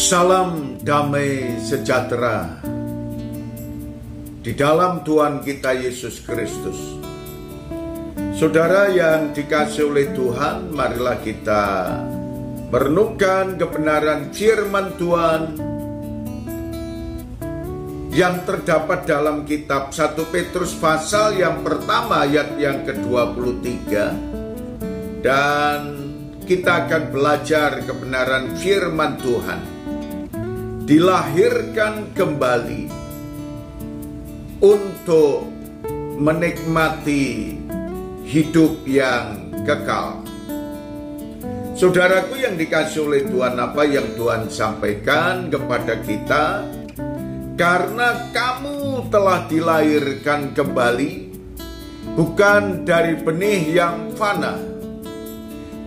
Salam damai sejahtera di dalam Tuhan kita Yesus Kristus. Saudara yang dikasihi oleh Tuhan, marilah kita merenungkan kebenaran firman Tuhan yang terdapat dalam kitab 1 Petrus pasal yang pertama ayat yang ke-23, dan kita akan belajar kebenaran firman Tuhan. Dilahirkan kembali untuk menikmati hidup yang kekal. Saudaraku yang dikasihi oleh Tuhan, apa yang Tuhan sampaikan kepada kita? Karena kamu telah dilahirkan kembali, bukan dari benih yang fana,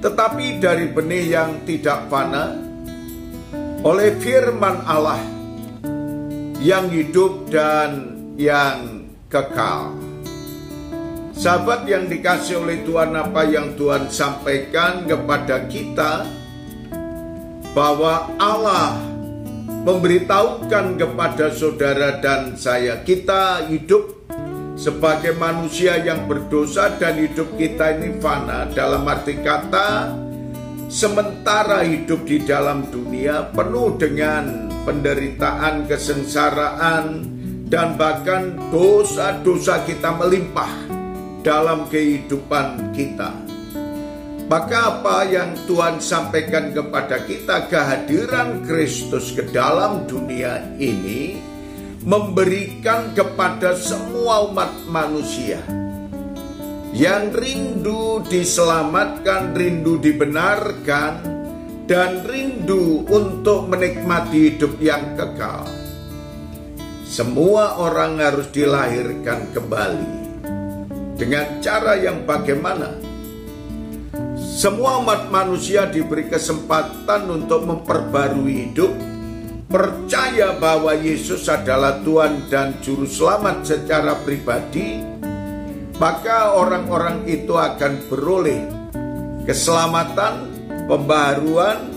tetapi dari benih yang tidak fana, oleh firman Allah yang hidup dan yang kekal. Sahabat yang dikasihi oleh Tuhan, apa yang Tuhan sampaikan kepada kita, bahwa Allah memberitahukan kepada saudara dan saya, kita hidup sebagai manusia yang berdosa dan hidup kita ini fana. Dalam arti kata, sementara hidup di dalam dunia penuh dengan penderitaan, kesengsaraan, dan bahkan dosa-dosa kita melimpah dalam kehidupan kita. Maka apa yang Tuhan sampaikan kepada kita, kehadiran Kristus ke dalam dunia ini memberikan kepada semua umat manusia yang rindu diselamatkan, rindu dibenarkan, dan rindu untuk menikmati hidup yang kekal. Semua orang harus dilahirkan kembali. Dengan cara yang bagaimana? Semua umat manusia diberi kesempatan untuk memperbarui hidup, percaya bahwa Yesus adalah Tuhan dan Juru Selamat secara pribadi, maka orang-orang itu akan beroleh keselamatan, pembaharuan,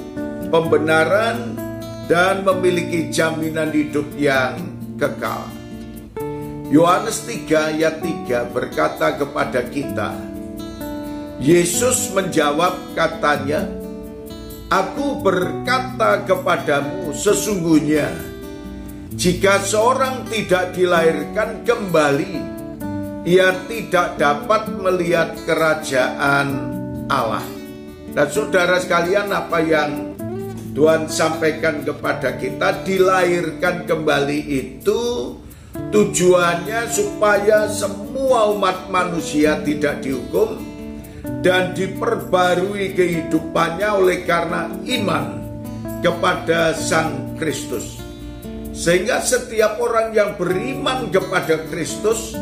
pembenaran, dan memiliki jaminan hidup yang kekal. Yohanes 3 ayat 3 berkata kepada kita, Yesus menjawab katanya, Aku berkata kepadamu, sesungguhnya jika seorang tidak dilahirkan kembali, ia tidak dapat melihat kerajaan Allah. Dan saudara sekalian, apa yang Tuhan sampaikan kepada kita, dilahirkan kembali itu tujuannya supaya semua umat manusia tidak dihukum dan diperbarui kehidupannya oleh karena iman kepada Sang Kristus. Sehingga setiap orang yang beriman kepada Kristus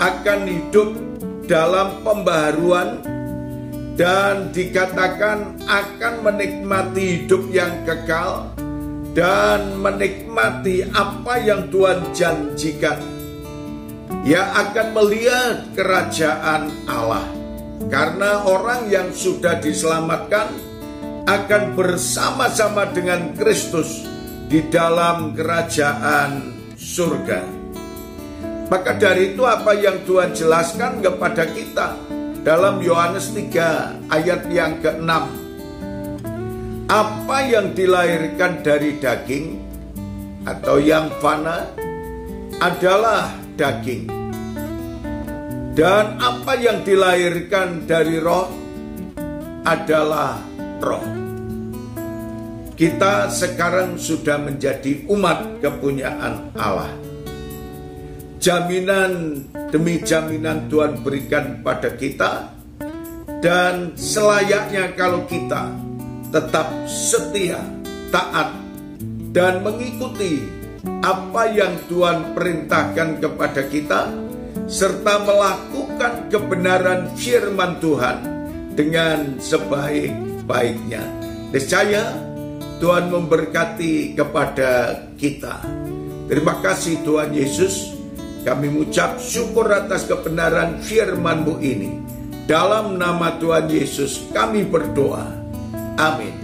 akan hidup dalam pembaharuan dan dikatakan akan menikmati hidup yang kekal dan menikmati apa yang Tuhan janjikan. Ia akan melihat kerajaan Allah, karena orang yang sudah diselamatkan akan bersama-sama dengan Kristus di dalam kerajaan surga. Maka dari itu apa yang Tuhan jelaskan kepada kita dalam Yohanes 3 ayat yang ke-6. Apa yang dilahirkan dari daging atau yang fana adalah daging, dan apa yang dilahirkan dari roh adalah roh. Kita sekarang sudah menjadi umat kepunyaan Allah. Jaminan demi jaminan Tuhan berikan pada kita, dan selayaknya kalau kita tetap setia, taat, dan mengikuti apa yang Tuhan perintahkan kepada kita, serta melakukan kebenaran firman Tuhan dengan sebaik-baiknya. Niscaya Tuhan memberkati kepada kita. Terima kasih Tuhan Yesus. Kami mengucap syukur atas kebenaran firman-Mu ini. Dalam nama Tuhan Yesus kami berdoa. Amin.